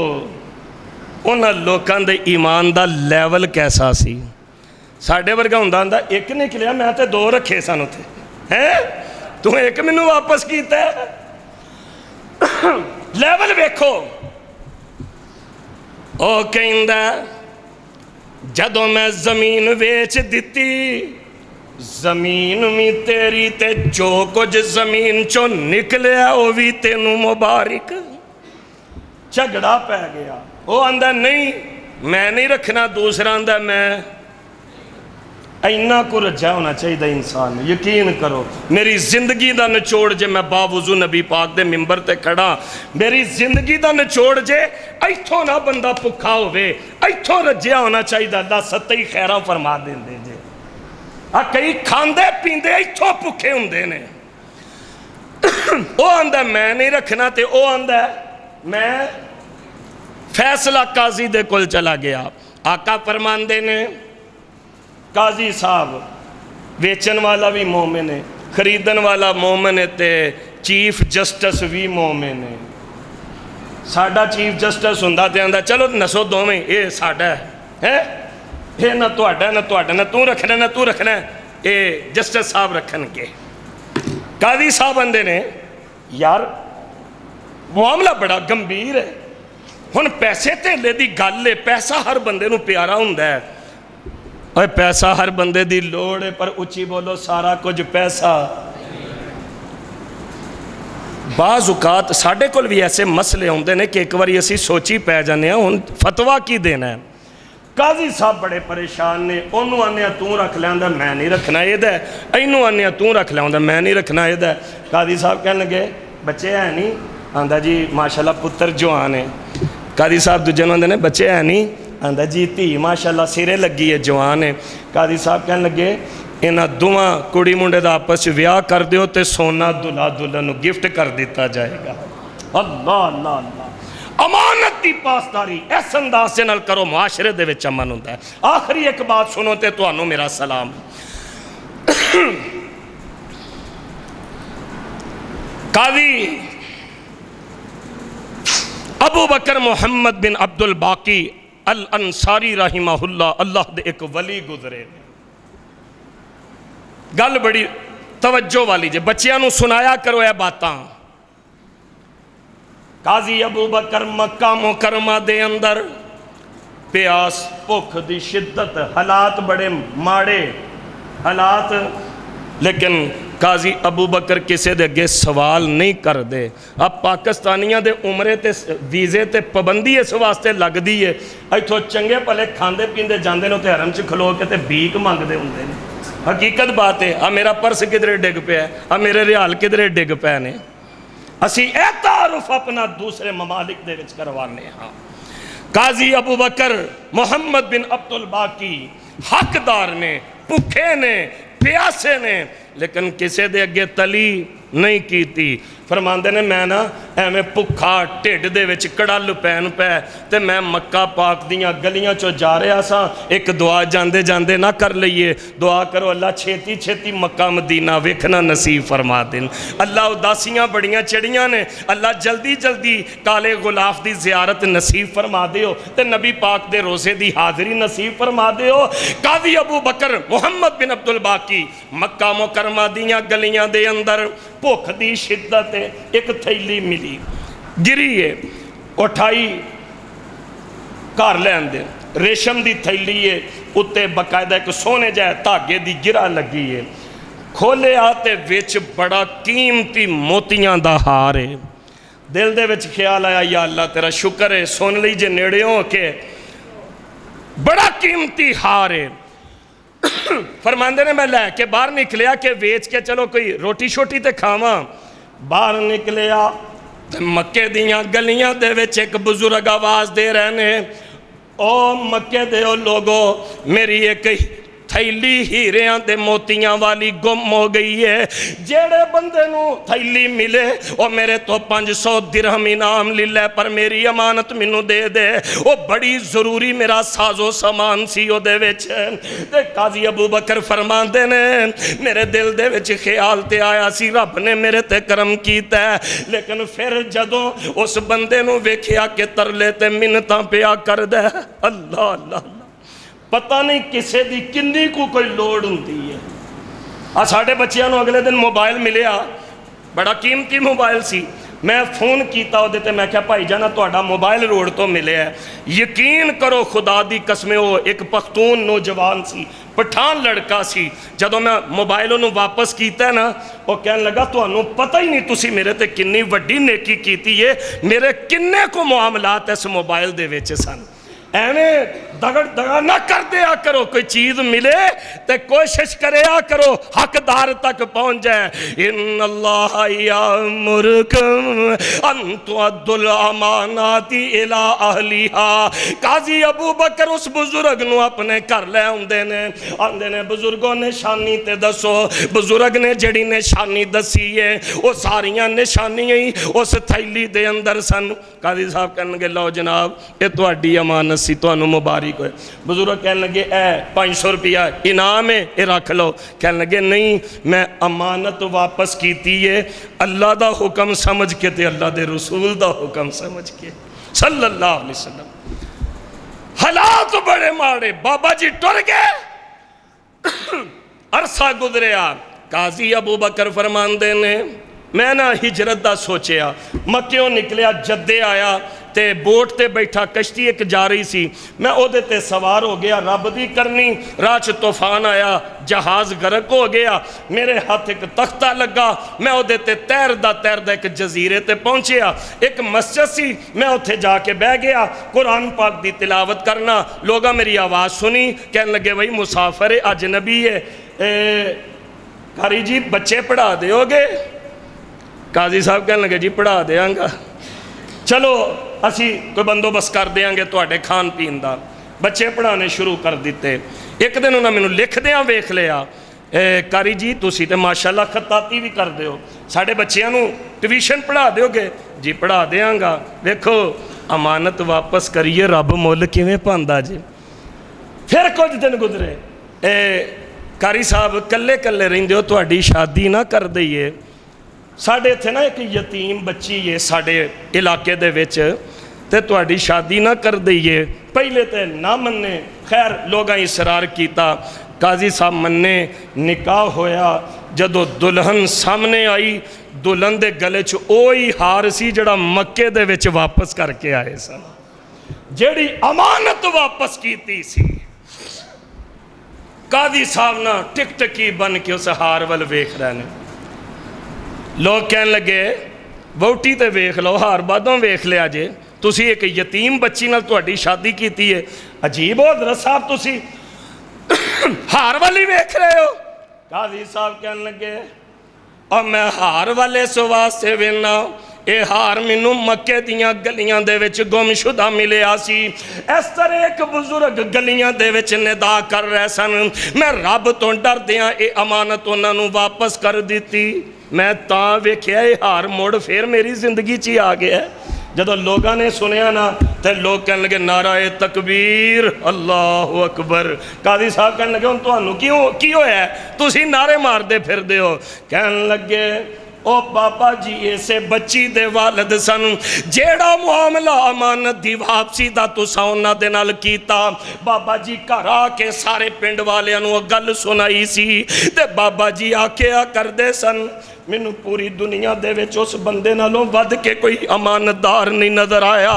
उन्हां लोकां दे ईमान दा लैवल कैसा सी। साडे वर्गा हुंदा हुंदा एक निकलिया, मैं तो 2 रखे सन उत्थे, हैं तू एक मैनू वापस कीता। लैवल वेखो। ओ कहंदा जदों मैं जमीन वेच दिती, जमीन भी तेरी ते जो कुछ जमीन चो निकलिया वो भी तेनू मुबारक। झगड़ा पै गया। वो आंदा नहीं मैं नहीं रखना, दूसरा आंदा मैं। इन्ना को रज्जा होना चाहिए इंसान। यकीन करो मेरी जिंदगी का निचोड़ जे, मैं बावजू नबी पाक दे मिंबर ते खड़ा, मेरी जिंदगी का निचोड़ जे इथों ना बंदा भुखा होवे, इथों रज्जिया होना चाहिए। अल्लाह सत्ते ही खैरा फरमा देंदे जे। आ कई खांदे पींदे इथों भुखे हुंदे ने। वो आंदा मैं नहीं रखना, तो वो आंदा मैं फैसला काजी दे कोल चला गया। आका फरमांदे ने काजी साहब वेचन वाला भी मोमिन है, खरीदन वाला मोमिन है, ते चीफ जस्टिस भी मोमिन है। साडा चीफ जस्टिस हुंदा ते आंदा चलो नसो दोवें, ये साडा है, ये ना तुहाडा ना तुहाडा, ना तू रखना ना तू रखना, ये जस्टिस साहब रखणगे। काजी साहब आंदे ने यार मामला बड़ा गंभीर है, हुण पैसे धेले दी गल है, पैसा हर बंदे नूं प्यारा हुंदा है। और पैसा हर बंदे दी लोड़ है, पर उच्ची बोलो सारा कुछ पैसा। बाज़ औकात साढ़े कोल भी ऐसे मसले आउंदे ने कि एक बारी असीं सोची पै जाने हुण फतवा की देना है। काजी साहब बड़े परेशान ने। उन्होंने आने तू रख लिया, मैं नहीं रखना एदा। इनू आने तू रख लिया, मैं नहीं रखना एदा। काजी साहब कह लगे बच्चे है नहीं, आंदा जी माशाल्लाह पुत्र जवान है। काजी साहब दूजे आंदे ने बच्चे है नहीं, आंदा जी धी माशाल्लाह सिरे लगी है जवान है। काजी साहब कह लगे इन्हां दोवां कुड़ी मुंडे दा आपस विआह कर दिओ ते सोना दुल्हा दुल्हन नूं गिफ्ट कर दिता जाएगा। अल्लाह अल्लाह अल्लाह। अमानत की पासदारी इस अंदाज से नाल करो, मुआशरे दे विच अमन हुंदा है। आखिरी एक बात सुनो ते तुहानूं मेरा सलाम। काजी अबू बकर मुहम्मद बिन अब्दुल बाकी अल अंसारी रहिमहुल्लाह, अल्लाह दे एक वली गुजरे। गल बड़ी तवज्जो वाली जे, बच्चियां नूं सुनाया करो यह बातां। काजी अबू बकर मक्का मुकरमा दे अंदर प्यास भुख दी शिद्दत, हालात बड़े माड़े हालात, लेकिन काजी अबू बकर किसी दे अगे सवाल नहीं करते। अब पाकिस्तानियों के उमरे ते वीजे ते पाबंदी इस वास्ते लगती है, इतों चंगे भले खाते पीते जाते हैं तो हरम च खलो के ते भीख मंगते होंगे। हकीकत बात है, आ मेरा पर्स किधरे डिग पाया, आ मेरे रियाल किधरे डिग पे ने। असी यह तारुफ अपना दूसरे ममालिक दे विच करवाने हाँ। काजी अबू बकर मुहम्मद बिन अब्दुल बाकी हकदार ने, भुखे ने, प्यासे ने, लेकिन किसी दे अगे तली नहीं की। फरमांदे ने मैं ना एवें भुखा ढिड दे विच कड़ल पैन पै ते मैं मक्का पाक दियां गलियां चो जा रहा सा। एक दुआ जांदे जांदे ना कर लईए, दुआ करो अल्लाह छेती छेती मक्का मदीना वेखना नसीब फरमा देन। अल्लाह उदासियां बड़ियां चढ़ियां ने, अल्लाह जल्दी जल्दी काले गुलाफ दी जियारत नसीब फरमा दिओ ते नबी पाक दे रोज़े दी हाज़री नसीब फरमा दिओ। काज़ी अबू बकर मुहम्मद बिन अब्दुल बाकी मक्का मुकरमा दियां गलियां दे अंदर भुख दी शिद्दत एक थैली मिली, गिरी है, उठाई घर लैन दे, रेशम की थैली है, उत्ते बकायदा एक सोने जाए धागे की गिरा लगी है। खोलिया ते विच बड़ा कीमती मोतियां दा हार है। दिल दे विच ख्याल आया या अल्लाह तेरा शुक्र है, सुन लीजिए नेड़े हो के, बड़ा कीमती हार है। फरमांदे ने मैं लैके बाहर निकलिया कि वेच के चलो कोई रोटी शोटी तो खावा। बाहर निकलिया मक्के दियां गलियां दे विच एक बुजुर्ग आवाज़ दे रहे ने, ओ मक्के दे ओ लोगो, मेरी एक थैली हीरियां दे मोतियां वाली गुम हो गई है। जेड़े बंदे नू थैली मिले वो मेरे तो 500 दिरहम इनाम ले लै, पर मेरी अमानत मैनू दे दे। वो बड़ी जरूरी मेरा साजो समान सी ओदे विच। ते काजी अबू बकर फरमांदे ने मेरे दिल दे विच ख्याल ते आया सी रब ने मेरे ते करम कीता है, लेकिन फिर जदों उस बंदे नू वेखिया कि तरले ते मिन्नतां पिया करदा है, अल्लाह अल्लाह पता नहीं किसे दी किन्नी को कोई लोड़ हुंदी है। आ साडे बच्चियां नू अगले दिन मोबाइल मिलिया, बड़ा कीमती मोबाइल सी। मैं फोन किया वो तो मैं क्या भाई जाना तुहाडा मोबाइल रोड तो मिले है। यकीन करो खुदा दी कसमें वो एक पख्तून नौजवान सी, पठान लड़का सी। जदों मैं मोबाइल उन्होंने वापस किया ना, वो कहन लगा तुहानू पता ही नहीं तुसी मेरे ते किन्नी वड्डी नेकी कीती है, मेरे किन्ने को मामलात इस मोबाइल दे विच सन। एवें दगड़ दगा ना कर दिया करो, कोई चीज़ मिले तो कोशिश करिया करो हकदार तक पहुँच जाए। इन्नल्लाह यामुरुकुम अन तुअद्दुल अमानाति इला अहलिहा। काजी अबू बकर उस बुजुर्ग नू अपने घर ले आउंदे ने बुजुर्गों निशानी ते दसो। बुजुर्ग ने जड़ी निशानी दसी है वो सारियां निशानियां ही उस थैली दे अंदर सन। काजी साहब कहणगे लो जनाब ये तुहाडी अमानत सी, तुहानू मुबारक होए। बुजुर्ग कहन लगे ए 500 रुपया इनाम है, ये रख लो। कहन लगे नहीं मैं अमानत वापस कीती है अल्लाह दा हुक्म समझ के ते अल्लाह दे रसूल दा हुक्म समझ के सल्लल्लाहु अलैहि वसल्लम। हालात बड़े माड़े, बाबा जी टुर गए, अरसा गुजरिया। काजी अबू बकर फरमांदे ने मैं ना हिजरत दा सोचिया, मक्कियों निकलिया जद्दे आया ते बोट ते बैठा, कश्ती एक जा रही सी, मैं ओदे ते सवार हो गया। रब दी करनी राह च तूफान आया, जहाज़ गर्क हो गया, मेरे हाथ एक तख्ता लगा, मैं ओदे ते तैरदा एक जजीरे ते पहुंचया। एक मस्जिद सी, मैं उत्थे जाके बह गया कुरान पाक दी तिलावत करना। लोग मेरी आवाज़ सुनी, कहन लगे भाई मुसाफिर अजनबी है, कारी जी बच्चे पढ़ा दोगे? काजी साहब कहने लगे जी पढ़ा देंगा, चलो असी कोई बंदोबस्त कर देंगे तुहाडे खान पीन का। बच्चे पढ़ाने शुरू कर दिते। एक दिन उन्होंने मैनू लिखदियां वेख लिया, कारी जी तुसी तो माशाअल्लाह खताती भी कर दो, साढ़े बच्चों नू ट्यूशन पढ़ा दोगे? जी पढ़ा देंगा। देखो अमानत वापस करिए, रब मुल किवें पांदा जी। फिर कुछ दिन गुजरे, कारी साहब कल्ले कल्ले रहिंदे हो, तुहाडी शादी ना कर दईए। साढ़े इत्थे ना एक यतीम बच्ची है साढ़े इलाके दे विच, ते तुहाडी शादी ना कर दईए। पहले तो ना मन्ने, खैर लोगों इसरार किया, काजी साहब मन्ने, निकाह होया। जदों दुल्हन सामने आई, दुल्हन दे गले च ओही हार सी जड़ा मक्के दे विच वापस करके आए सन, जेड़ी अमानत वापस कीती सी। काजी साहब ना टिकटकी बन के उस हार वल वेख रहे हैं। लोग कहन लगे वोटी तो वेख लो, हार बादों वेख लिया जे, तुसी एक यतीम बच्ची नाल तुहाडी शादी कीती है। अजीब हो हज़रत साहब, तुसी हार वाली वेख रहे हो? काजी साहब कहन लगे और मैं हार वाले इस वास्ते वेना, ये हार मैनू मक्के दियां गलियां दे विच गुमशुदा मिलिया सी। इस तरह एक बुजुर्ग गलियां दे विच निदा कर रहे सन, मैं रब तो डरदियां ये अमानत उन्हां नू वापस कर दी। मैं तां वेख्या ये हार मुड़ फिर मेरी जिंदगी च ही आ गया। जदों लोगों ने सुनिया ना तो लोग कहने लगे नाराए तकबीर अल्लाह अकबर। काजी साहब कहने लगे हुण तुहानू की होया, तुसीं नारे मारदे फिरदे हो? कहन लगे ओ बाबा जी ऐसे बच्ची दे वालिद सन, जेड़ा मामला अमानत दी वापसी दा तुसां उन्हां दे नाल कीता, बाबा जी घर आके सारे पिंड वालियां नूं गल सुनाई सी। ते बाबा जी आखिया करदे सन मैनू पूरी दुनिया दे विच उस बंदे नालों वध के कोई अमानतदार नहीं नज़र आया।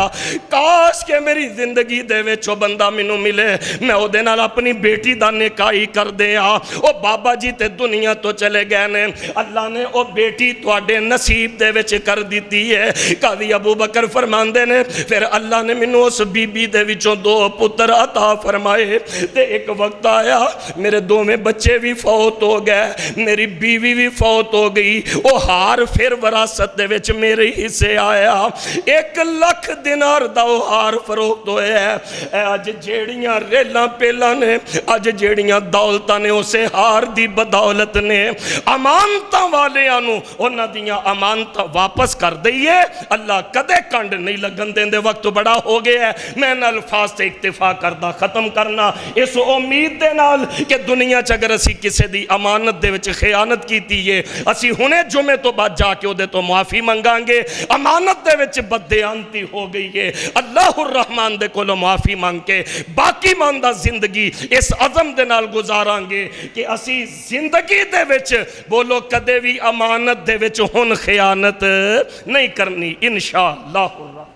काश के मेरी जिंदगी दे विच वो बंदा मैनू मिले, मैं उहदे नाल अपनी बेटी दा निकाह ही कर दिया। ओ बाबा जी ते दुनिया तो चले गए ने, अल्लाह ने वो बेटी तुहाडे नसीब दे विच कर दी है। काजी अबू बकर फरमांदे ने फिर अल्लाह ने मैनू उस बीबी दे विचों 2 पुत्र अता फरमाए। ते एक वक्त आया मेरे दोवें बच्चे भी फौत हो गए, मेरी बीवी भी फौत हो गई। वो हार फिर विरासत दे विच मेरे हिस्से आया। 1 लाख दिनार दा वो हार फरोख्त होया है। अज जेड़ियां रेलां पेलां ने, अज जेड़ियां दौलतां ने, उसे हार दी बदौलत ने अमानतां वालियां नूं उन्हां दियां अमानतां वापस कर दईए। अल्लाह कदे कंड नहीं लगन देंदे। वक्त बड़ा हो गया है, मैं अल्फाज से इक्तिफा करदा खत्म करना इस उम्मीद दे नाल कि दुनिया च अगर असी किसी दी अमानत दे विच खियानत कीती है, असी हुणे जुमे तो बाद जाके उहदे तो माफ़ी मंगांगे। अमानत दे विच बददियानती हो गई है, अल्लाहुर रहमान दे कोलों माफ़ी मंग के बाकी मानदा जिंदगी इस अज़म दे नाल गुजारांगे कि असी जिंदगी दे विच बोलो कदे भी अमानत दे विच हुण खियानत नहीं करनी इंशाअल्लाह।